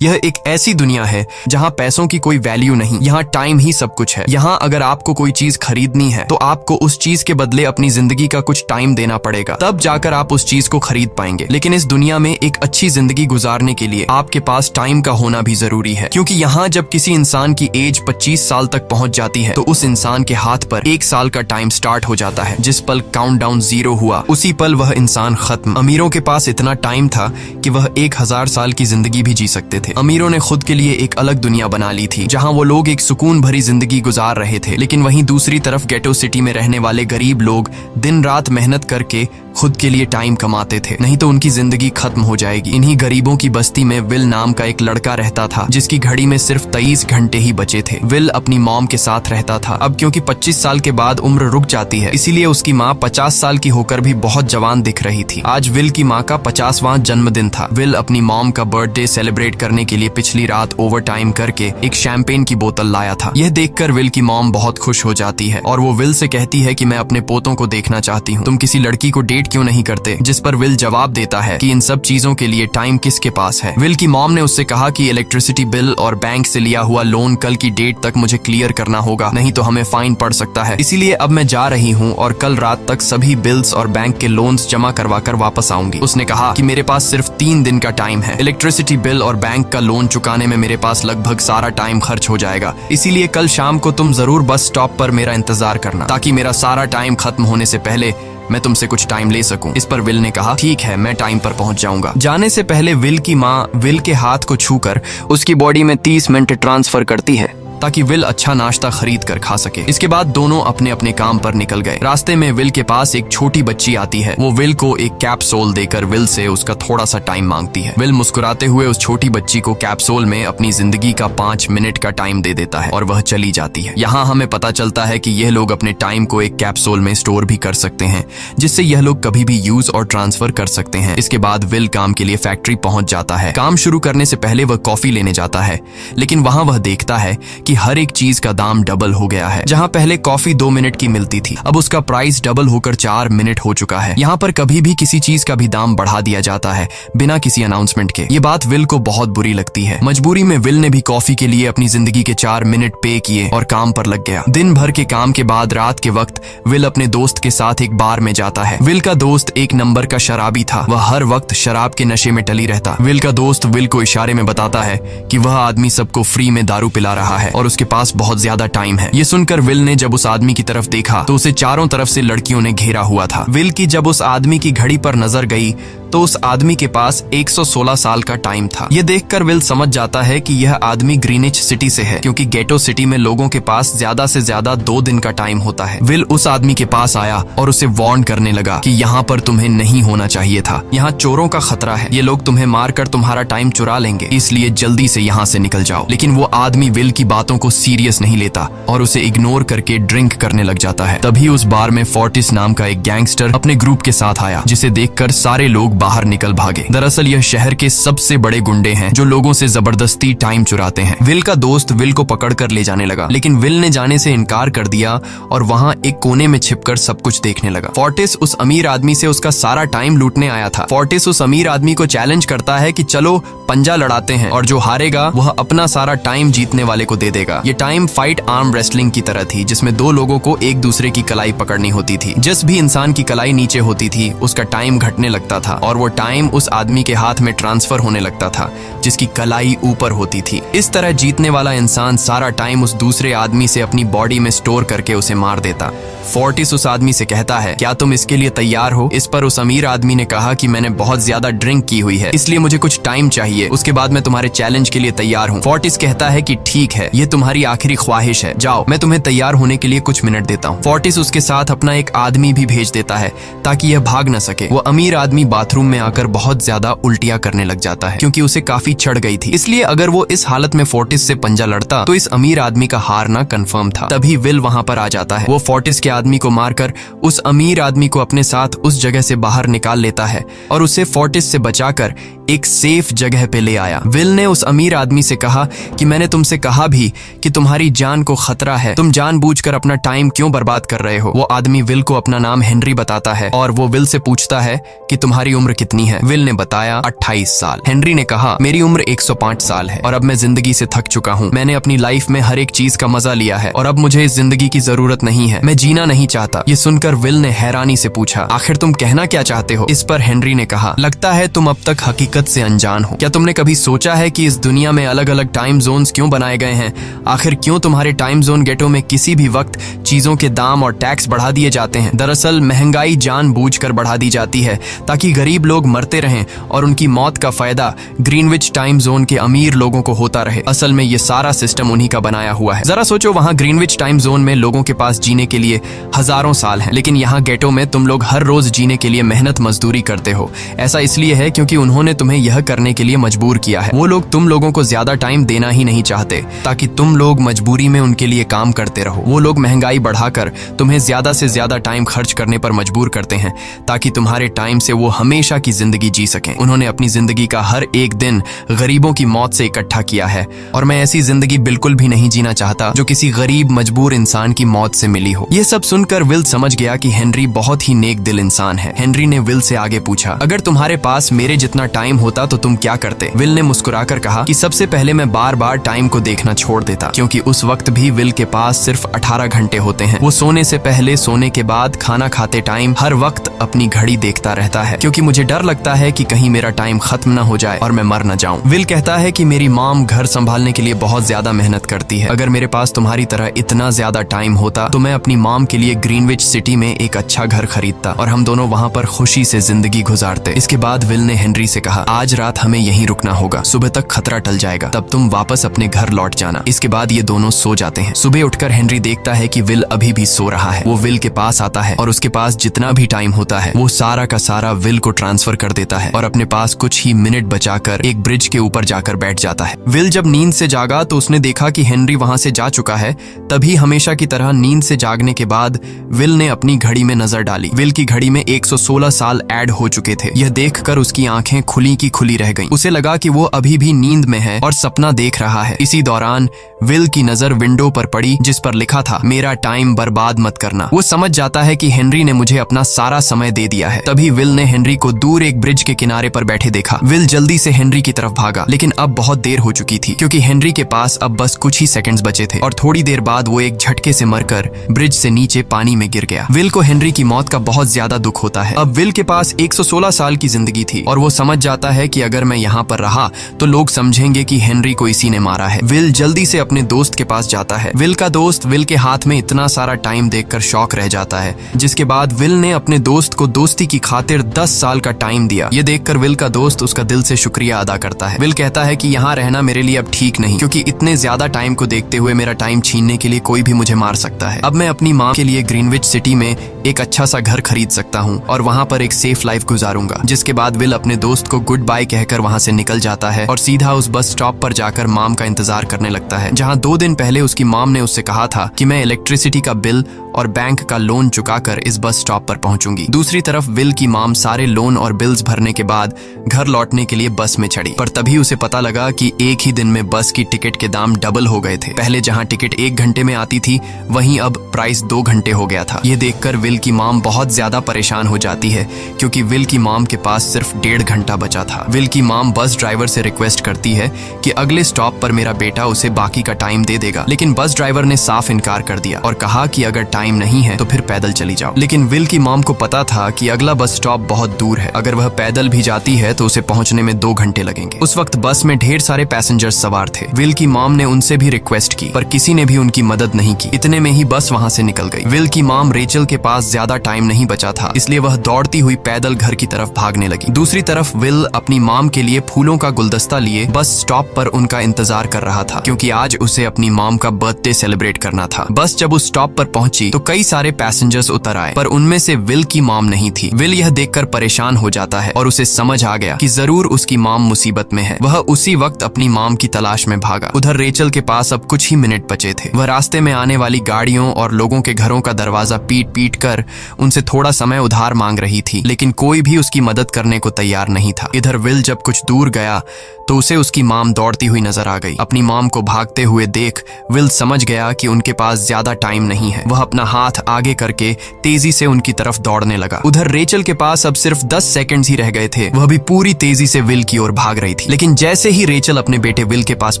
यह एक ऐसी दुनिया है जहाँ पैसों की कोई वैल्यू नहीं, यहाँ टाइम ही सब कुछ है। यहाँ अगर आपको कोई चीज खरीदनी है तो आपको उस चीज के बदले अपनी जिंदगी का कुछ टाइम देना पड़ेगा, तब जाकर आप उस चीज को खरीद पाएंगे। लेकिन इस दुनिया में एक अच्छी जिंदगी गुजारने के लिए आपके पास टाइम का होना भी जरूरी है, क्योंकि यहाँ जब किसी इंसान की एज 25 साल तक पहुंच जाती है तो उस इंसान के हाथ पर 1 साल का टाइम स्टार्ट हो जाता है। जिस पल काउंटडाउन 0 हुआ उसी पल वह इंसान खत्म। अमीरों के पास इतना टाइम था कि वह 1000 साल की जिंदगी भी जी सकते थे। अमीरों ने खुद के लिए एक अलग दुनिया बना ली थी जहां वो लोग एक सुकून भरी जिंदगी गुजार रहे थे, लेकिन वहीं दूसरी तरफ गेटो सिटी में रहने वाले गरीब लोग दिन रात मेहनत करके खुद के लिए टाइम कमाते थे, नहीं तो उनकी जिंदगी खत्म हो जाएगी। इन्हीं गरीबों की बस्ती में विल नाम का एक लड़का रहता था जिसकी घड़ी में सिर्फ 23 घंटे ही बचे थे। विल अपनी मॉम के साथ रहता था। अब क्योंकि 25 साल के बाद उम्र रुक जाती है, इसीलिए उसकी माँ 50 साल की होकर भी बहुत जवान दिख रही थी। आज विल की माँ का 50वां जन्मदिन था। विल अपनी मॉम का बर्थडे सेलिब्रेट करने के लिए पिछली रात ओवर टाइम करके एक शैंपेन की बोतल लाया था। यह देखकर विल की मॉम बहुत खुश हो जाती है और वो विल से कहती है कि मैं अपने पोतों को देखना चाहती हूँ, तुम किसी लड़की को डेट क्यों नहीं करते? जिस पर विल जवाब देता है कि इन सब चीजों के लिए टाइम किसके पास है। विल की मॉम ने उससे कहा कि इलेक्ट्रिसिटी बिल और बैंक से लिया हुआ लोन कल की डेट तक मुझे क्लियर करना होगा, नहीं तो हमें फाइन पड़ सकता है। इसीलिए अब मैं जा रही हूँ और कल रात तक सभी बिल्स और बैंक के लोन्स जमा करवा कर वापस आऊंगी। उसने कहा कि मेरे पास सिर्फ 3 दिन का टाइम है। इलेक्ट्रिसिटी बिल और बैंक का लोन चुकाने में मेरे पास लगभग सारा टाइम खर्च हो जाएगा, इसीलिए कल शाम को तुम जरूर बस स्टॉप पर मेरा इंतजार करना, ताकि मेरा सारा टाइम खत्म होने से पहले मैं तुमसे कुछ टाइम ले सकूं। इस पर विल ने कहा ठीक है, मैं टाइम पर पहुंच जाऊंगा। जाने से पहले विल की माँ विल के हाथ को छूकर उसकी बॉडी में 30 मिनट ट्रांसफर करती है ताकि विल अच्छा नाश्ता खरीद कर खा सके। इसके बाद दोनों अपने अपने काम पर निकल गए। रास्ते में विल के पास एक छोटी बच्ची आती है। वो विल को एक कैप्सूल देकर विल से उसका थोड़ा सा टाइम मांगती है। विल मुस्कुराते हुए उस छोटी बच्ची को कैप्सूल में अपनी जिंदगी का 5 मिनट का टाइम दे देता है और वह चली जाती है। यहाँ हमें पता चलता है कि यह लोग अपने टाइम को एक कैप्सूल में स्टोर भी कर सकते हैं, जिससे यह लोग कभी भी यूज और ट्रांसफर कर सकते हैं। इसके बाद विल काम के लिए फैक्ट्री पहुंच जाता है। काम शुरू करने से पहले वह कॉफी लेने जाता है, लेकिन वहां वह देखता है कि हर एक चीज का दाम डबल हो गया है। जहां पहले कॉफी 2 मिनट की मिलती थी, अब उसका प्राइस डबल होकर 4 मिनट हो चुका है। यहाँ पर कभी भी किसी चीज का भी दाम बढ़ा दिया जाता है बिना किसी अनाउंसमेंट के। ये बात विल को बहुत बुरी लगती है। मजबूरी में विल ने भी कॉफी के लिए अपनी जिंदगी के 4 मिनट पे किए और काम पर लग गया। दिन भर के काम के बाद रात के वक्त विल अपने दोस्त के साथ एक बार में जाता है। विल का दोस्त एक नंबर का शराबी था। वह हर वक्त शराब के नशे में टली रहता। विल का दोस्त विल को इशारे में बताता है कि वह आदमी सबको फ्री में दारू पिला रहा है और उसके पास बहुत ज्यादा टाइम है। ये सुनकर विल ने जब उस आदमी की तरफ देखा तो उसे चारों तरफ से लड़कियों ने घेरा हुआ था। विल की जब उस आदमी की घड़ी पर नजर गई तो उस आदमी के पास 116 साल का टाइम था। ये देखकर विल समझ जाता है कि यह आदमी ग्रीनिच सिटी से है, क्योंकि गेटो सिटी में लोगों के पास ज्यादा से ज्यादा 2 दिन का टाइम होता है। विल उस आदमी के पास आया और उसे वार्न करने लगा कि यहाँ पर तुम्हें नहीं होना चाहिए था। यहाँ चोरों का खतरा है, ये लोग तुम्हें मारकर तुम्हारा टाइम चुरा लेंगे, इसलिए जल्दी से यहाँ से निकल जाओ। लेकिन वो आदमी विल की बातों को सीरियस नहीं लेता और उसे इग्नोर करके ड्रिंक करने लग जाता है। तभी उस बार में फोर्टिस नाम का एक गैंगस्टर अपने ग्रुप के साथ आया, जिसे देखकर सारे लोग बाहर निकल भागे। दरअसल यह शहर के सबसे बड़े गुंडे हैं जो लोगों से जबरदस्ती टाइम चुराते हैं। विल का दोस्त विल को पकड़कर ले जाने लगा, लेकिन विल ने जाने से इनकार कर दिया और वहां एक कोने में छिपकर सब कुछ देखने लगा। फोर्टिस उस अमीर आदमी से उसका सारा टाइम लूटने आया था। फोर्टिस उस अमीर आदमी को चैलेंज करता है कि चलो पंजा लड़ाते हैं और जो हारेगा वह अपना सारा टाइम जीतने वाले को दे देगा। ये टाइम फाइट आर्म रेसलिंग की तरह थी, जिसमें 2 लोगों को एक दूसरे की कलाई पकड़नी होती थी। जिस भी इंसान की कलाई नीचे होती थी उसका टाइम घटने लगता था और वो टाइम उस आदमी के हाथ में ट्रांसफर होने लगता था जिसकी कलाई ऊपर होती थी। इस तरह जीतने वाला इंसान सारा टाइम उस दूसरे आदमी से अपनी बॉडी में स्टोर करके उसे मार देता। फोर्टिस उस आदमी से कहता है, क्या तुम इसके लिए तैयार हो? इस पर उस अमीर आदमी ने कहा कि मैंने बहुत ज्यादा ड्रिंक की हुई है, इसलिए मुझे कुछ टाइम चाहिए, उसके बाद मैं तुम्हारे चैलेंज के लिए तैयार हूँ। फोर्टिस कहता है कि ठीक है, ये तुम्हारी आखिरी ख्वाहिश है, जाओ, मैं तुम्हें तैयार होने के लिए कुछ मिनट देता हूँ। फोर्टिस उसके साथ अपना एक आदमी भी भेज देता है ताकि यह भाग न सके। वो अमीर आदमी बाथरूम में आकर बहुत ज्यादा उल्टियां करने लग जाता है, क्योंकि उसे काफी चढ़ गई थी। इसलिए अगर वो इस हालत में फोर्टिस से पंजा लड़ता तो इस अमीर आदमी का हारना कंफर्म था। तभी विल वहां पर आ जाता है। वो फोर्टिस के आदमी को मारकर उस अमीर आदमी को अपने साथ उस जगह से बाहर निकाल लेता है और उसे फोर्टिस से बचाकर एक सेफ जगह पे ले आया। विल ने उस अमीर आदमी से कहा कि मैंने तुमसे कहा भी कि तुम्हारी जान को खतरा है, तुम जानबूझकर अपना टाइम क्यों बर्बाद कर रहे हो? वो आदमी विल को अपना नाम हेनरी बताता है और वो विल से पूछता है कि तुम्हारी उम्र उम्र कितनी है? विल ने बताया 28 साल। हेनरी ने कहा, मेरी उम्र 105 साल है और अब मैं जिंदगी से थक चुका हूँ। मैंने अपनी लाइफ में हर एक चीज का मजा लिया है और अब मुझे इस जिंदगी की जरूरत नहीं है। मैं जीना नहीं चाहता। ये सुनकर विल ने हैरानी से पूछा, आखिर तुम कहना क्या चाहते हो? इस पर हेनरी ने कहा, लगता है तुम अब तक हकीकत से अनजान हो। क्या तुमने कभी सोचा है कि इस दुनिया में अलग अलग टाइम जोन्स क्यों बनाए गए हैं? आखिर क्यों तुम्हारे टाइम जोन गेटो में किसी भी वक्त चीजों के दाम और टैक्स बढ़ा दिए जाते हैं? दरअसल महंगाई जानबूझकर बढ़ा दी जाती है ताकि गरीब लोग मरते रहें और उनकी मौत का फायदा ग्रीनविच टाइम जोन के अमीर लोगों को होता रहे। असल में ये सारा सिस्टम उन्हीं का बनाया हुआ है। जरा सोचो, वहाँ ग्रीनविच टाइम जोन में लोगों के पास जीने के लिए हजारों साल हैं, लेकिन यहाँ गेटो में तुम लोग हर रोज जीने के लिए मेहनत मजदूरी करते हो। ऐसा इसलिए है क्योंकि उन्होंने तुम्हें यह करने के लिए मजबूर किया है। वो लोग तुम लोगों को ज्यादा टाइम देना ही नहीं चाहते ताकि तुम लोग मजबूरी में उनके लिए काम करते रहो। वो लोग महंगाई बढ़ाकर तुम्हें ज्यादा से ज्यादा टाइम खर्च करने पर मजबूर करते हैं ताकि तुम्हारे टाइम से वो हमेशा की जिंदगी जी सकें। उन्होंने अपनी जिंदगी का हर एक दिन गरीबों की मौत से इकट्ठा किया है और मैं ऐसी जिंदगी बिल्कुल भी नहीं जीना चाहता जो किसी गरीब मजबूर इंसान की मौत से मिली हो। ये सब सुनकर विल समझ गया कि हेनरी बहुत ही नेक दिल इंसान है। हेनरी ने विल से आगे पूछा, अगर तुम्हारे पास मेरे जितना टाइम होता तो तुम क्या करते? विल ने मुस्कुराकर कहा कि सबसे पहले मैं बार बार टाइम को देखना छोड़ देता, क्योंकि उस वक्त भी विल के पास सिर्फ 18 घंटे होते हैं। वो सोने से पहले, सोने के बाद, खाना खाते टाइम हर वक्त अपनी घड़ी देखता रहता है, क्योंकि मुझे डर लगता है कि कहीं मेरा टाइम खत्म न हो जाए और मैं मर न जाऊं। विल कहता है कि मेरी मॉम घर संभालने के लिए बहुत ज्यादा मेहनत करती है। अगर मेरे पास तुम्हारी तरह इतना ज्यादा टाइम होता तो मैं अपनी मॉम के लिए ग्रीनविच सिटी में एक अच्छा घर खरीदता और हम दोनों वहाँ पर खुशी से जिंदगी गुजारते। इसके बाद विल ने हेनरी से कहा, आज रात हमें यहीं रुकना होगा, सुबह तक खतरा टल जाएगा, तब तुम वापस अपने घर लौट जाना। इसके बाद ये दोनों सो जाते हैं। सुबह उठकर हेनरी देखता है कि विल अभी भी सो रहा है। वो विल के पास आता है और उसके पास जितना भी टाइम होता है वो सारा का सारा विल को ट्रांसफर कर देता है और अपने पास कुछ ही मिनट बचाकर एक ब्रिज के ऊपर जाकर बैठ जाता है। विल जब नींद से जागा तो उसने देखा कि हेनरी वहां से जा चुका है। तभी हमेशा की तरह नींद से जागने के बाद विल ने अपनी घड़ी में नजर डाली। विल की घड़ी में 116 साल ऐड हो चुके थे। यह देखकर उसकी आंखें खुली की खुली रह गईं। उसे लगा कि वो अभी भी नींद में है और सपना देख रहा है। इसी दौरान विल की नजर विंडो पर पड़ी जिस पर लिखा था, मेरा टाइम बर्बाद मत करना। वो समझ जाता है कि हेनरी ने मुझे अपना सारा समय दे दिया है। तभी विल ने हेनरी को दूर एक ब्रिज के किनारे पर बैठे देखा। विल जल्दी से हेनरी की तरफ भागा, लेकिन अब बहुत देर हो चुकी थी क्योंकि हेनरी के पास अब बस कुछ ही सेकंड्स बचे थे और थोड़ी देर बाद वो एक झटके से मरकर ब्रिज से नीचे पानी में गिर गया। विल को हेनरी की मौत का बहुत ज्यादा दुख होता है। अब विल के पास 116 साल की जिंदगी थी और वो समझ जाता है कि अगर मैं यहाँ पर रहा तो लोग समझेंगे कि हेनरी को इसी ने मारा है। विल जल्दी से अपने दोस्त के पास जाता है। विल का दोस्त विल के हाथ में इतना सारा टाइम देखकर शॉक रह जाता है, जिसके बाद विल ने अपने दोस्त को दोस्ती की खातिर 10 साल का टाइम दिया। ये देखकर विल का दोस्त उसका दिल से शुक्रिया अदा करता है। विल कहता है कि यहाँ रहना मेरे लिए अब ठीक नहीं, क्योंकि इतने ज्यादा टाइम को देखते हुए मेरा टाइम छीनने के लिए कोई भी मुझे मार सकता है। अब मैं अपनी माँ के लिए ग्रीनविच सिटी में एक अच्छा सा घर खरीद सकता हूँ और वहाँ पर एक सेफ लाइफ गुजारूंगा। जिसके बाद विल अपने दोस्त को गुड बाय कहकर वहाँ से निकल जाता है और सीधा उस बस स्टॉप पर जाकर मॉम का इंतजार करने लगता है, जहाँ 2 दिन पहले उसकी मॉम ने उससे कहा था कि मैं इलेक्ट्रिसिटी का बिल और बैंक का लोन चुकाकर इस बस स्टॉप पर पहुंचूंगी। दूसरी तरफ विल की मॉम सारे लोन और बिल्स भरने के बाद घर लौटने के लिए बस में चढ़ी, पर तभी उसे पता लगा कि एक ही दिन में बस की टिकट के दाम डबल हो गए थे। पहले जहां टिकट 1 घंटे में आती थी वहीं अब प्राइस 2 घंटे हो गया था। ये देखकर विल की मॉम बहुत ज्यादा परेशान हो जाती है क्योंकि विल की मॉम के पास सिर्फ 1.5 घंटा बचा था। विल की मॉम बस ड्राइवर से रिक्वेस्ट करती है कि अगले स्टॉप पर मेरा बेटा उसे बाकी का टाइम दे देगा, लेकिन बस ड्राइवर ने साफ इनकार कर दिया और कहा कि अगर टाइम नहीं है तो फिर पैदल चली जाओ। लेकिन विल की मॉम को पता था कि अगला बस स्टॉप बहुत दूर है, अगर वह पैदल भी जाती है तो उसे पहुंचने में 2 घंटे लगेंगे। उस वक्त बस में ढेर सारे पैसेंजर्स सवार थे। विल की मॉम ने उनसे भी रिक्वेस्ट की पर किसी ने भी उनकी मदद नहीं की। इतने में ही बस वहां से निकल गई। विल की मॉम रेचल के पास ज्यादा टाइम नहीं बचा था, इसलिए वह दौड़ती हुई पैदल घर की तरफ भागने लगी। दूसरी तरफ विल अपनी मॉम के लिए फूलों का गुलदस्ता लिए बस स्टॉप पर उनका इंतजार कर रहा था, क्योंकि आज उसे अपनी मॉम का बर्थडे सेलिब्रेट करना था। बस जब उस स्टॉप पर पहुंची तो कई सारे पैसेंजर्स उतर आए, पर उनमें से विल की मॉम नहीं थी। विल यह देखकर परेशान हो जाता है और उसे समझ आ गया कि जरूर उसकी मॉम मुसीबत में है। वह उसी वक्त अपनी मॉम की तलाश में भागा। उधर रेचल के पास अब कुछ ही मिनट बचे थे। वह रास्ते में आने वाली गाड़ियों और लोगों के घरों का दरवाजा पीट पीट कर आकर उनसे थोड़ा समय उधार मांग रही थी, लेकिन कोई भी उसकी मदद करने को तैयार नहीं था। इधर विल जब कुछ दूर गया तो उसे उसकी मॉम दौड़ती हुई नजर आ गई। अपनी मॉम को भागते हुए देख विल समझ गया कि उनके पास ज्यादा टाइम नहीं है। वह अपना हाथ आगे करके तेजी से उनकी तरफ दौड़ने लगा। उधर रेचल के पास अब सिर्फ 10 सेकंड्स ही रह गए थे। वह भी पूरी तेजी से विल की ओर भाग रही थी, लेकिन जैसे ही रेचल अपने बेटे विल के पास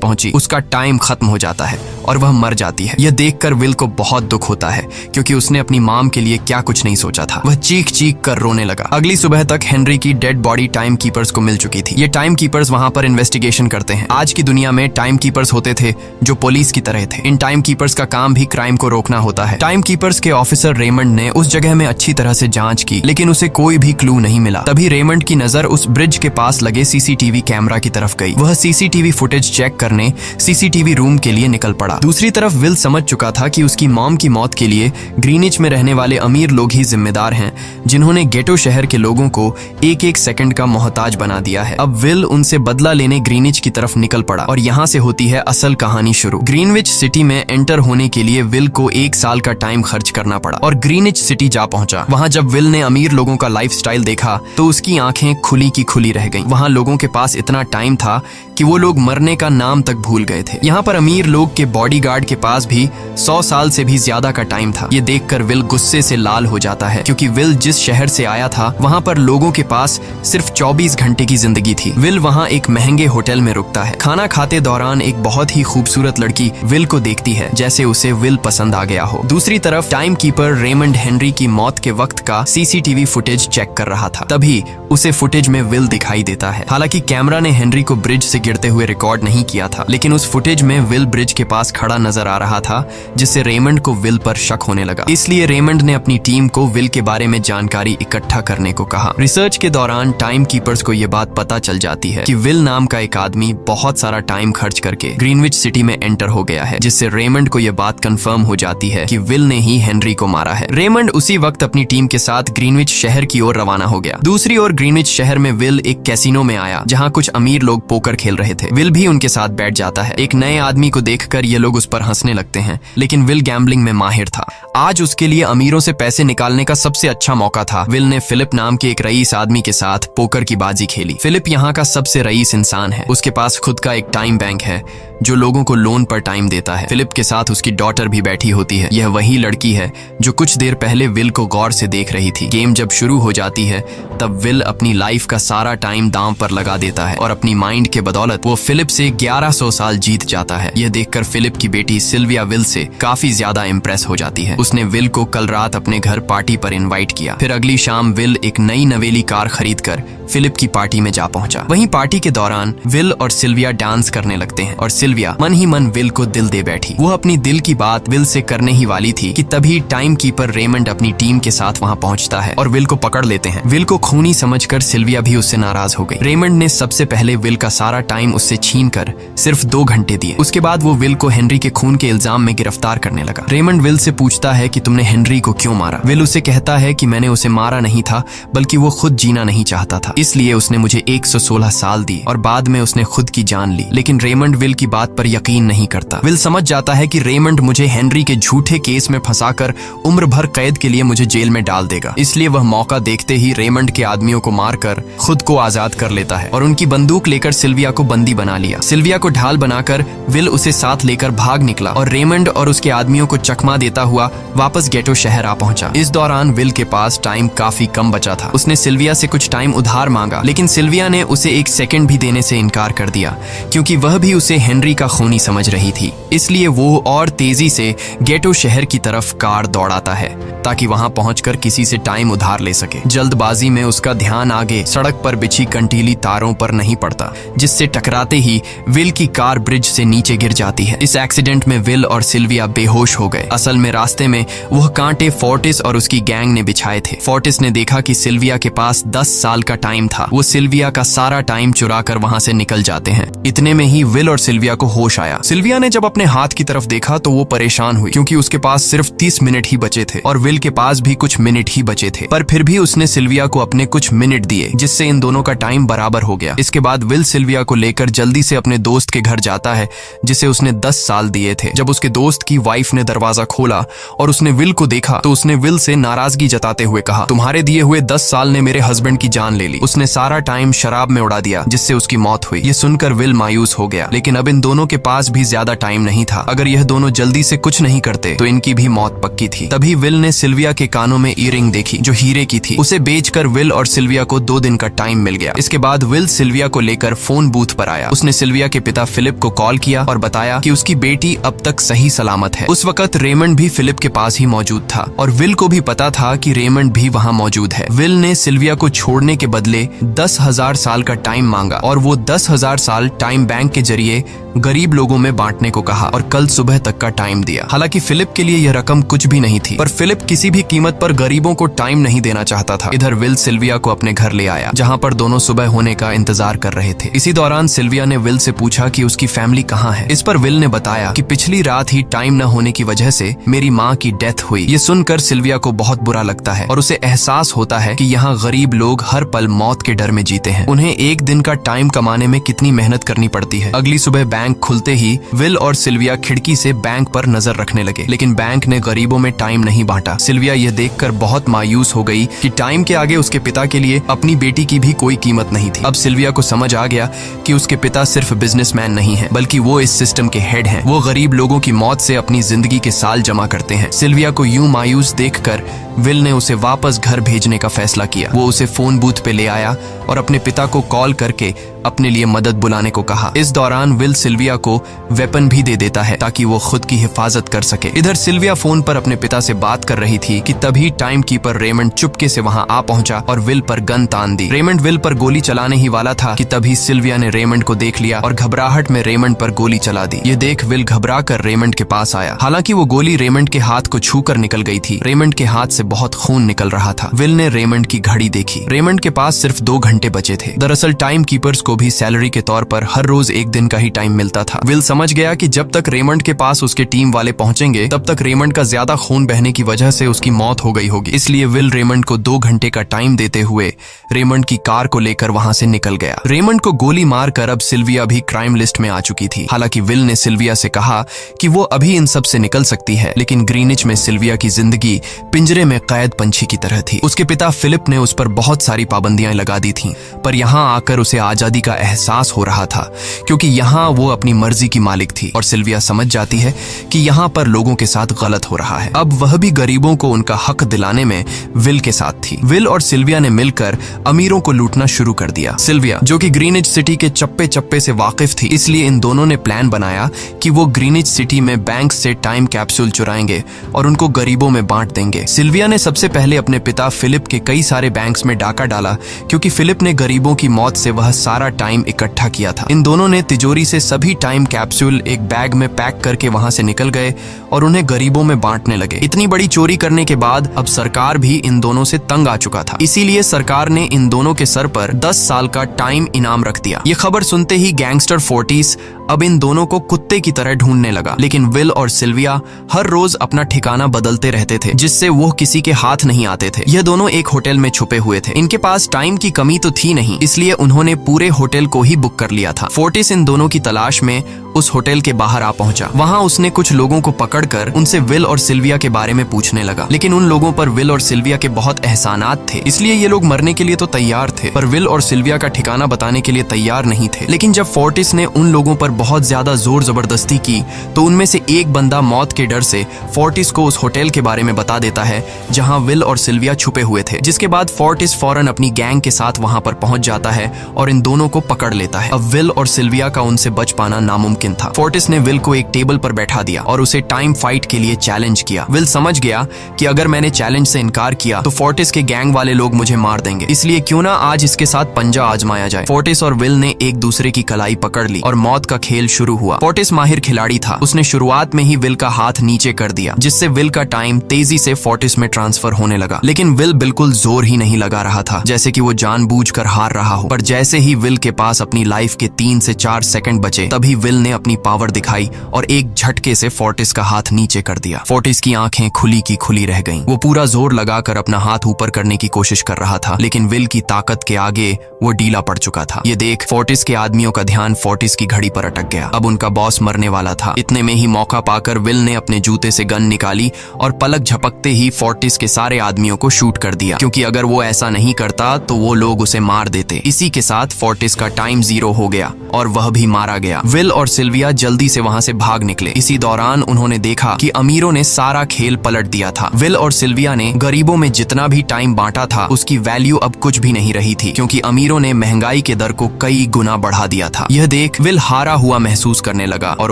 पहुंची, उसका टाइम खत्म हो जाता है और वह मर जाती है। यह देखकर विल को बहुत दुख होता है, क्योंकि उसने अपनी मॉम के लिए क्या कुछ नहीं सोचा था। वह चीख चीख कर रोने लगा। अगली सुबह तक हेनरी की डेड बॉडी टाइम कीपर्स को मिल चुकी थी। ये टाइम कीपर्स वहां पर इन्वेस्टिगेशन करते हैं। आज की दुनिया में टाइम कीपर्स होते थे जो पुलिस की तरह थे। इन टाइम कीपर्स का काम भी क्राइम को रोकना होता है। टाइम कीपर्स के ऑफिसर रेमंड ने उस जगह में अच्छी तरह से जांच की, लेकिन उसे कोई भी क्लू नहीं मिला। तभी रेमंड की नजर उस ब्रिज के पास लगे सीसीटीवी कैमरा की तरफ गई। वह सीसीटीवी फुटेज चेक करने सीसीटीवी रूम के लिए निकल पड़ा। दूसरी तरफ विल समझ चुका था कि उसकी मॉम की मौत के लिए ग्रीनिच में रहने वाले अमीर लोग ही जिम्मेदार हैं, जिन्होंने गेटो शहर के लोगों को एक एक सेकंड का मोहताज बना दिया है। अब विल उनसे बदला लेने ग्रीनिच की तरफ निकल पड़ा और यहाँ से होती है असल कहानी शुरू। ग्रीनविच सिटी में एंटर होने के लिए विल को 1 साल का टाइम खर्च करना पड़ा और ग्रीनिच सिटी जा पहुंचा। वहां जब विल ने अमीर लोगों का लाइफस्टाइल देखा तो उसकी आंखें खुली की खुली रह गईं। वहां लोगों के पास इतना टाइम था कि वो लोग मरने का नाम तक भूल गए थे। यहाँ पर अमीर लोग के बॉडीगार्ड के पास भी 100 साल से भी ज्यादा का टाइम था। ये देखकर विल गुस्से से लाल हो जाता है, क्योंकि विल जिस शहर से आया था वहाँ पर लोगों के पास सिर्फ 24 घंटे की जिंदगी थी। विल वहाँ एक महंगे होटल में रुकता है। खाना खाते दौरान एक बहुत ही खूबसूरत लड़की विल को देखती है, जैसे उसे विल पसंद आ गया हो। दूसरी तरफ टाइम कीपर रेमंड हेनरी की मौत के वक्त का सीसीटीवी फुटेज चेक कर रहा था। तभी उसे फुटेज में विल दिखाई देता है। हालांकि कैमरा ने हेनरी को ब्रिज से गिरते हुए रिकॉर्ड नहीं किया था, लेकिन उस फुटेज में विल ब्रिज के पास खड़ा नजर आ रहा था, जिससे रेमंड को विल पर शक होने लगा। इसलिए रेमंड ने अपनी टीम को विल के बारे में जानकारी इकट्ठा करने को कहा। रिसर्च के दौरान टाइम कीपर्स को यह बात पता चल जाती है कि विल नाम का एक आदमी बहुत सारा टाइम खर्च करके ग्रीनविच सिटी में एंटर हो गया है, जिससे रेमंड को यह बात कंफर्म हो जाती है कि विल ने ही हेनरी को मारा है। रेमंड उसी वक्त अपनी टीम के साथ ग्रीनविच शहर की ओर रवाना हो गया। दूसरी ओर ग्रीनविच शहर में विल एक कैसीनो में आया, जहाँ कुछ अमीर लोग पोकर खेल रहे थे। विल भी उनके साथ बैठ जाता है। एक नए आदमी को देखकर ये लोग उस पर हंसने लगते हैं, लेकिन विल गैम्बलिंग में माहिर था। आज उसके लिए अमीरों से पैसे निकालने का सबसे अच्छा मौका था। विल ने फिलिप नाम के एक रईस आदमी के साथ पोकर की बाजी खेली। फिलिप यहाँ का सबसे रईस इंसान है। उसके पास खुद का एक टाइम बैंक है जो लोगों को लोन पर टाइम देता है। फिलिप के साथ उसकी डॉटर भी बैठी होती है। यह वही लड़की है जो कुछ देर पहले विल को गौर से देख रही थी। गेम जब शुरू हो जाती है तब विल अपनी लाइफ का सारा टाइम दांव पर लगा देता है और अपनी माइंड के बदौलत वो फिलिप से 1100 साल जीत जाता है। यह देखकर फिलिप की बेटी सिल्विया विल से काफी ज्यादा इम्प्रेस हो जाती है। उसने विल को कल रात अपने घर पार्टी पर इनवाइट किया। फिर अगली शाम विल एक नई नवेली कार खरीदकर फिलिप की पार्टी में जा पहुंचा। वहीं पार्टी के दौरान विल और सिल्विया डांस करने लगते हैं और सिल्विया मन ही मन विल को दिल दे बैठी। वो अपनी दिल की बात विल से करने ही वाली थी कि तभी टाइम कीपर रेमंड अपनी टीम के साथ वहां पहुंचता है और विल को पकड़ लेते हैं। विल को खूनी समझकर सिल्विया भी उससे नाराज हो गई। रेमंड ने सबसे पहले विल का सारा टाइम उससे छीनकर सिर्फ 2 घंटे दिए। उसके बाद वो विल को हेनरी के खून के इल्जाम में गिरफ्तार करने लगा। रेमंड विल से पूछता है कि तुमने हेनरी को क्यों मारा। विल उसे कहता है कि मैंने उसे मारा नहीं था, बल्कि वो खुद जीना नहीं चाहता था, इसलिए उसने मुझे 116 साल दिए और बाद में उसने खुद की जान ली। लेकिन रेमंड विल की बात पर यकीन नहीं करता। विल समझ जाता है कि रेमंड मुझे हेनरी के झूठे केस में फंसाकर उम्र भर कैद के लिए मुझे जेल में डाल देगा। इसलिए वह मौका देखते ही रेमंड के आदमियों को मारकर खुद को आजाद कर लेता है और उनकी बंदूक लेकर सिल्विया को बंदी बना लिया। सिल्विया को ढाल बनाकर विल उसे साथ लेकर भाग निकला और रेमंड और उसके आदमियों को चकमा देता हुआ वापस गेटो शहर आ पहुंचा। इस दौरान विल के पास टाइम काफी कम बचा था। उसने सिल्विया से कुछ टाइम उधार मांगा, लेकिन सिल्विया ने उसे 1 सेकंड भी देने से इनकार कर दिया, क्योंकि वह भी उसे हेनरी का खूनी समझ रही थी। इसलिए वो और तेजी से गेटो शहर की तरफ कार दौड़ाता है ताकि वहां पहुंचकर किसी से टाइम उधार ले सके। जल्दबाजी में उसका ध्यान आगे सड़क पर बिछी कंटीली तारों पर नहीं पड़ता, जिससे टकराते ही विल की कार ब्रिज से नीचे गिर जाती है। इस एक्सीडेंट में विल और सिल्विया बेहोश हो गए। असल में रास्ते में वह कांटे फोर्टिस और उसकी गैंग ने बिछाए थे। फोर्टिस ने देखा कि सिल्विया के पास 10 साल का टाइम था। वो सिल्विया का सारा टाइम चुरा कर वहां से निकल जाते हैं। इतने में ही विल और सिल्विया को होश आया। सिल्विया ने जब अपने हाथ की तरफ देखा तो वो परेशान हुई, क्योंकि उसके पास सिर्फ 30 मिनट ही बचे थे और विल के पास भी कुछ मिनट ही बचे थे। पर फिर भी उसने सिल्विया को अपने कुछ मिनट दिए, जिससे इन दोनों का टाइम बराबर हो गया। इसके बाद विल सिल्विया को लेकर जल्दी से अपने दोस्त के घर जाता है, जिसे उसने 10 साल दिए थे। जब उसके दोस्त की वाइफ ने दरवाजा खोला और उसने विल को देखा तो उसने विल से नाराजगी जताते हुए कहा, तुम्हारे दिए हुए 10 साल ने मेरे हस्बैंड की जान ले ली। उसने सारा टाइम शराब में उड़ा दिया जिससे उसकी मौत हुई। ये सुनकर विल मायूस हो गया, लेकिन अब इन दोनों के पास भी ज्यादा टाइम नहीं था। अगर यह दोनों जल्दी से कुछ नहीं करते तो इनकी भी मौत पक्की थी। तभी विल ने सिल्विया के कानों में ईयरिंग देखी जो हीरे की थी। उसे बेचकर विल और सिल्विया को 2 दिन का टाइम मिल गया। इसके बाद विल सिल्विया को लेकर फोन बूथ पर आया। उसने सिल्विया के पिता फिलिप को कॉल किया और बताया कि उसकी बेटी अब तक सही सलामत है। उस वक्त रेमंड भी फिलिप के पास ही मौजूद था और विल को भी पता था कि रेमंड भी वहाँ मौजूद है। विल ने सिल्विया को छोड़ने के बदले 10,000 साल का टाइम मांगा और वो 10,000 साल टाइम बैंक के जरिए गरीब लोगों में बांटने को कहा और कल सुबह तक का टाइम दिया। हालांकि फिलिप के लिए यह रकम कुछ भी नहीं थी, पर फिलिप किसी भी कीमत पर गरीबों को टाइम नहीं देना चाहता था। इधर विल सिल्विया को अपने घर ले आया जहां पर दोनों सुबह होने का इंतजार कर रहे थे। इसी दौरान सिल्विया ने विल से पूछा कि उसकी फैमिली कहाँ है। इस पर विल ने बताया कि पिछली रात ही टाइम न होने की वजह से मेरी माँ की डेथ हुई। ये सुनकर सिल्विया को बहुत बुरा लगता है और उसे एहसास होता है कि यहाँ गरीब लोग हर पल मौत के डर में जीते हैं। उन्हें एक दिन का टाइम कमाने में कितनी मेहनत करनी पड़ती है। अगली सुबह बैंक खुलते ही विल और सिल्विया खिड़की से बैंक पर नजर रखने लगे, लेकिन बैंक ने गरीबों में टाइम नहीं बांटा। सिल्विया यह देखकर बहुत मायूस हो गई कि टाइम के आगे उसके पिता के लिए अपनी बेटी की भी कोई कीमत नहीं थी। अब सिल्विया को समझ आ गया कि उसके पिता सिर्फ बिजनेसमैन नहीं है, बल्कि वो इस सिस्टम के हेड हैं। वो गरीब लोगों की मौत से अपनी जिंदगी के साल जमा करते हैं। सिल्विया को यूं मायूस देखकर विल ने उसे वापस घर भेजने का फैसला किया। वो उसे फोन बूथ पे ले आया और अपने पिता को कॉल करके अपने लिए मदद बुलाने को कहा। इस दौरान विल सिल्विया को वेपन भी दे देता है ताकि वो खुद की हिफाजत कर सके। इधर सिल्विया फोन पर अपने पिता से बात कर रही थी कि तभी टाइम कीपर रेमंड चुपके से वहां आ पहुंचा और विल पर गन तान दी। रेमंड विल पर गोली चलाने ही वाला था कि तभी सिल्विया ने रेमंड को देख लिया और घबराहट में रेमंड पर गोली चला दी। ये देख विल घबरा कर रेमंड के पास आया। हालांकि वो गोली रेमंड के हाथ को छू कर निकल गई थी। रेमंड के हाथ से बहुत खून निकल रहा था। विल ने रेमंड की घड़ी देखी। रेमंड के पास सिर्फ 2 घंटे बचे थे। दरअसल टाइम कीपर्स को भी सैलरी के तौर पर हर रोज 1 दिन का ही टाइम मिलता था। विल समझ गया कि जब तक रेमंड के पास उसके टीम वाले पहुंचेंगे तब तक रेमंड का ज्यादा खून बहने की वजह से उसकी मौत हो गई होगी। इसलिए विल रेमंड को 2 घंटे का टाइम देते हुए रेमंड की कार को लेकर वहां से निकल गया। रेमंड को गोली मारकर अब सिल्विया भी क्राइम लिस्ट में आ चुकी थी। हालांकि विल ने सिल्विया से कहा कि वो अभी इन सब से निकल सकती है, लेकिन ग्रीनिच में सिल्विया की जिंदगी पिंजरे में कैद पंछी की तरह थी। उसके पिता फिलिप ने उस पर बहुत सारी पाबंदियां लगा दी थीं, पर यहाँ आकर उसे आजादी का एहसास हो रहा था क्योंकि यहाँ वो अपनी मर्जी की मालिक थी और सिल्विया समझ जाती है कि यहाँ पर लोगों के साथ गलत हो रहा है। अब वह भी गरीबों को उनका हक दिलाने में विल के साथ थी। विल और सिल्विया ने मिलकर अमीरों को लूटना शुरू कर दिया। सिल्विया जो कि ग्रीनिच सिटी के चप्पे चप्पे से वाकिफ थी, इसलिए इन दोनों ने प्लान बनाया कि वो ग्रीनिच सिटी में बैंक से टाइम कैप्सूल चुराएंगे और उनको गरीबों में बांट देंगे। सिल्विया ने सबसे पहले अपने पिता फिलिप के कई सारे बैंक्स में डाका डाला क्योंकि फिलिप ने गरीबों की मौत से वह सारा टाइम इकट्ठा किया था। इन दोनों ने तिजोरी से सभी टाइम कैप्सूल एक बैग में पैक करके वहां से निकल गए और उन्हें गरीबों में बांटने लगे। इतनी बड़ी चोरी करने के बाद अब सरकार भी इन दोनों से तंग आ चुका था, इसीलिए सरकार ने इन दोनों के सर पर 10 साल का टाइम इनाम रख दिया। ये खबर सुनते ही गैंगस्टर फोर्टिस अब इन दोनों को कुत्ते की तरह ढूंढने लगा, लेकिन विल और सिल्विया हर रोज अपना ठिकाना बदलते रहते थे जिससे वो किसी के हाथ नहीं आते थे। यह दोनों एक होटल में छुपे हुए थे। इनके पास टाइम की कमी तो थी नहीं, इसलिए उन्होंने पूरे होटल को ही बुक कर लिया था। फोर्टिस इन दोनों की तलाश में उस होटल के बाहर आ पहुंचा। वहां उसने कुछ लोगों को पकड़कर उनसे विल और सिल्विया के बारे में पूछने लगा, लेकिन उन लोगों पर विल और सिल्विया के बहुत एहसानात थे, इसलिए ये लोग मरने के लिए तो तैयार थे, पर विल और सिल्विया का ठिकाना बताने के लिए तैयार नहीं थे। लेकिन जब फोर्टिस ने उन लोगों पर बहुत ज्यादा जोर जबरदस्ती की तो उनमें से एक बंदा मौत के डर से फोर्टिस को उस होटल के बारे में बता देता है जहां विल और सिल्विया छुपे हुए थे, जिसके बाद फोर्टिस फौरन अपनी गैंग के साथ वहां पर पहुंच जाता है और इन दोनों को पकड़ लेता है। अब विल और सिल्विया का उनसे बच पाना नामुमकिन था। फोर्टिस ने विल को एक टेबल पर बैठा दिया और उसे टाइम फाइट के लिए चैलेंज किया। विल समझ गया कि अगर मैंने चैलेंज से इनकार किया तो फोर्टिस के गैंग वाले लोग मुझे मार देंगे, इसलिए क्यों ना आज इसके साथ पंजा आजमाया जाए। फोर्टिस और विल ने एक दूसरे की कलाई पकड़ ली और मौत का खेल शुरू हुआ। फोर्टिस माहिर खिलाड़ी था, उसने शुरुआत में ही विल का हाथ नीचे कर दिया, जिससे विल का टाइम तेजी से फोर्टिस में ट्रांसफर होने लगा। लेकिन विल बिल्कुल जोर ही नहीं लगा रहा था, जैसे कि वो जानबूझकर हार रहा हो। पर जैसे ही विल के पास अपनी लाइफ के 3 से 4 सेकंड बचे, तभी विल ने ने अपनी पावर दिखाई और एक झटके से फोर्टिस का हाथ नीचे कर दिया। फोर्टिस की आंखें खुली की खुली रह गईं। वो पूरा जोर लगाकर अपना हाथ ऊपर करने की कोशिश कर रहा था, लेकिन विल की ताकत के आगे वो ढीला पड़ चुका था। ये देख फोर्टिस के आदमियों का ध्यान फोर्टिस की घड़ी पर अटक गया। अब उनका बॉस मरने वाला था। इतने में ही मौका पाकर विल ने अपने जूते से गन निकाली और पलक झपकते ही फोर्टिस के सारे आदमियों को शूट कर दिया, क्योंकि अगर वो ऐसा नहीं करता तो वो लोग उसे मार देते। इसी के साथ फोर्टिस का टाइम 0 हो गया और वह भी मारा गया। विल और सिल्विया जल्दी से वहां से भाग निकले। इसी दौरान उन्होंने देखा कि अमीरों ने सारा खेल पलट दिया था। विल और सिल्विया ने गरीबों में जितना भी टाइम बांटा था उसकी वैल्यू अब कुछ भी नहीं रही थी, क्योंकि अमीरों ने महंगाई के दर को कई गुना बढ़ा दिया था। यह देख विल हारा हुआ महसूस करने लगा और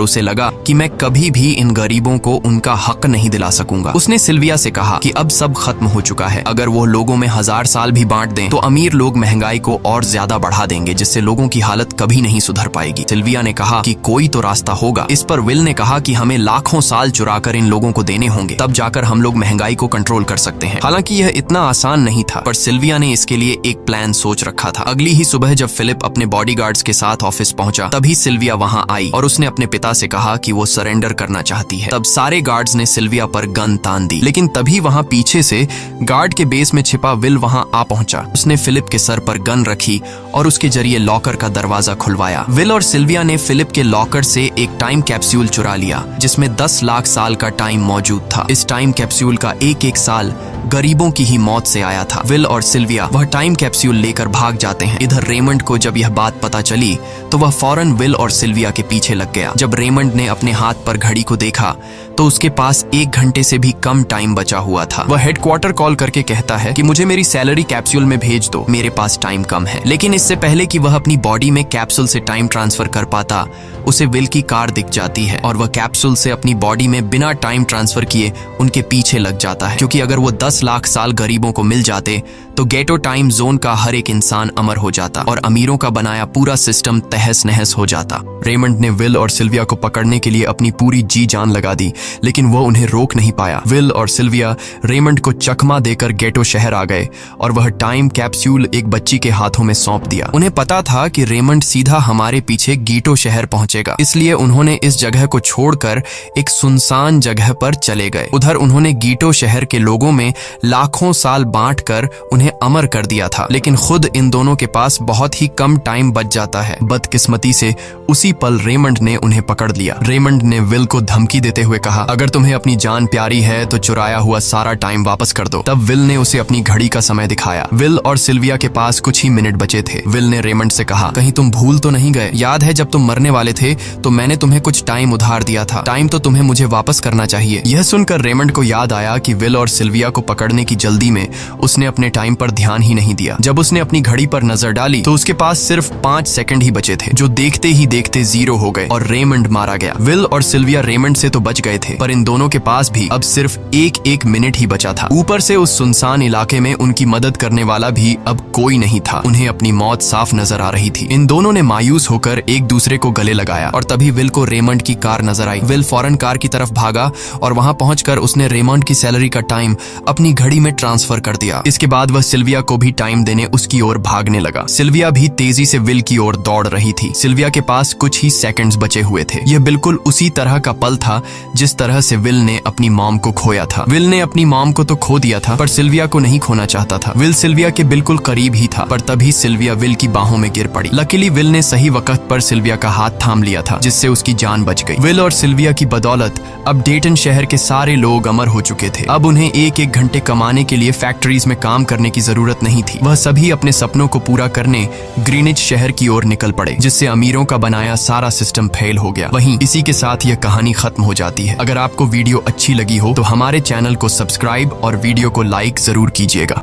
उसे लगा कि मैं कभी भी इन गरीबों को उनका हक नहीं दिला सकूंगा। उसने सिल्विया से कहा कि अब सब खत्म हो चुका है। अगर वो लोगों में 1000 साल भी बांट दें तो अमीर लोग महंगाई को और ज्यादा बढ़ा देंगे, जिससे लोगों की हालत कभी नहीं सुधर पाएगी। सिल्विया ने कहा कि कोई तो रास्ता होगा। इस पर विल ने कहा कि हमें लाखों साल चुराकर इन लोगों को देने होंगे, तब जाकर हम लोग महंगाई को कंट्रोल कर सकते हैं। हालांकि यह इतना आसान नहीं था, पर सिल्विया ने इसके लिए एक प्लान सोच रखा था। अगली ही सुबह जब फिलिप अपने बॉडीगार्ड्स के साथ ऑफिस पहुंचा, तभी सिल्विया वहां आई और उसने अपने पिता से कहा कि वो सरेंडर करना चाहती है। तब सारे गार्ड्स ने सिल्विया पर गन तान दी, लेकिन तभी वहां पीछे से गार्ड के बेस में छिपा विल वहां आ पहुंचा। उसने फिलिप के सर पर गन रखी और उसके जरिए लॉकर का दरवाजा खुलवाया। विल और सिल्विया ने फिलिप के लॉकर से एक टाइम कैप्सूल चुरा लिया, जिसमें 10 लाख साल का टाइम मौजूद था। इस टाइम कैप्सूल का एक साल गरीबों की ही मौत से आया था। विल और सिल्विया वह टाइम कैप्सूल लेकर भाग जाते हैं। इधर रेमंड को जब यह बात पता चली तो वह फौरन विल और सिल्विया के पीछे लग गया। जब रेमंड ने अपने हाथ पर घड़ी को देखा तो उसके पास 1 घंटे से भी कम टाइम बचा हुआ था। वह हेडक्वार्टर कॉल करके कहता है कि मुझे मेरी सैलरी कैप्सूल में भेज दो, मेरे पास टाइम कम है। लेकिन इससे पहले कि वह अपनी बॉडी में कैप्सूल से टाइम ट्रांसफर कर पाता, उसे विल की कार दिख जाती है और वह कैप्सूल से अपनी बॉडी में बिना टाइम ट्रांसफर किए उनके पीछे लग जाता है, क्योंकि अगर वो 10 लाख साल गरीबों को मिल जाते तो गेटो टाइम जोन का हर एक इंसान अमर हो जाता और अमीरों का बनाया पूरा सिस्टम तहस नहस हो जाता। रेमंड ने विल और सिल्विया को पकड़ने के लिए अपनी पूरी जी जान लगा दी, लेकिन वो उन्हें रोक नहीं पाया। विल और सिल्विया रेमंड को चकमा देकर गेटो शहर आ गए और वह टाइम कैप्सूल एक बच्ची के हाथों में सौंप दिया। उन्हें पता था कि रेमंड सीधा हमारे पीछे गीटो शहर पहुंचेगा, इसलिए उन्होंने इस जगह को छोड़कर एक सुनसान जगह पर चले गए। उधर उन्होंने गीटो शहर के लोगों में लाखों साल बांटकर उन्हें अमर कर दिया था, लेकिन खुद इन दोनों के पास बहुत ही कम टाइम बच जाता है। बदकिस्मती से उसी पल रेमंड ने उन्हें पकड़ लिया। रेमंड ने विल को धमकी देते हुए कहा, अगर तुम्हें अपनी जान प्यारी है तो चुराया हुआ सारा टाइम वापस कर दो। तब विल ने उसे अपनी घड़ी का समय दिखाया। विल और सिल्विया के पास कुछ ही मिनट बचे थे। विल ने रेमंड से कहा, कहीं तुम भूल तो नहीं गए? याद है जब तुम मरने वाले थे तो मैंने तुम्हें कुछ टाइम उधार दिया था। टाइम तो तुम्हें मुझे वापस करना चाहिए। यह सुनकर रेमंड को याद आया कि विल और सिल्विया को पकड़ने की जल्दी में उसने अपने टाइम पर ध्यान ही नहीं दिया। जब उसने अपनी घड़ी पर नजर डाली तो उसके पास सिर्फ 5 सेकंड ही बचे थे, जो देखते ही देखते 0 हो गए और रेमंड मारा गया। विल और सिल्विया रेमंड से तो बच गए थे, पर इन दोनों के पास भी अब सिर्फ एक मिनट ही बचा था। ऊपर से उस सुनसान इलाके में उनकी मदद करने वाला भी अब कोई नहीं था। उन्हें अपनी मौत साफ नजर आ रही थी। इन दोनों ने मायूस होकर एक दूसरे को गले लगाया और तभी विल को रेमंड की कार नजर आई। विल फौरन कार की तरफ भागा और वहां पहुंचकर उसने रेमंड की सैलरी का टाइम अपनी घड़ी में ट्रांसफर कर दिया। इसके बाद वह सिल्विया को भी टाइम देने उसकी ओर भागने लगा। सिल्विया भी तेजी से विल की ओर दौड़ रही थी। सिल्विया के पास कुछ ही सेकंड्स बचे हुए थे। यह बिल्कुल उसी तरह का पल था जिस तरह से विल ने अपनी मॉम को खोया था। विल ने अपनी मॉम को तो खो दिया था, पर सिल्विया को नहीं खोना चाहता था। विल सिल्विया के बिल्कुल करीब ही था, पर तभी सिल्विया विल की बाहों में गिर पड़ी। लकीली विल ने सही वक्त पर सिल्विया का हाथ थाम लिया था, जिससे उसकी जान बच गई। विल और सिल्विया की बदौलत अब डेटन शहर के सारे लोग अमर हो चुके थे। अब उन्हें 1-1 घंटे कमाने के लिए फैक्ट्रीज में काम करने की जरूरत नहीं थी। वह सभी अपने सपनों को पूरा करने ग्रीनिच शहर की ओर निकल पड़े, जिससे अमीरों का बनाया सारा सिस्टम फेल हो गया। वहीं इसी के साथ यह कहानी खत्म हो जाती है। अगर आपको वीडियो अच्छी लगी हो तो हमारे चैनल को सब्सक्राइब और वीडियो को लाइक जरूर कीजिएगा।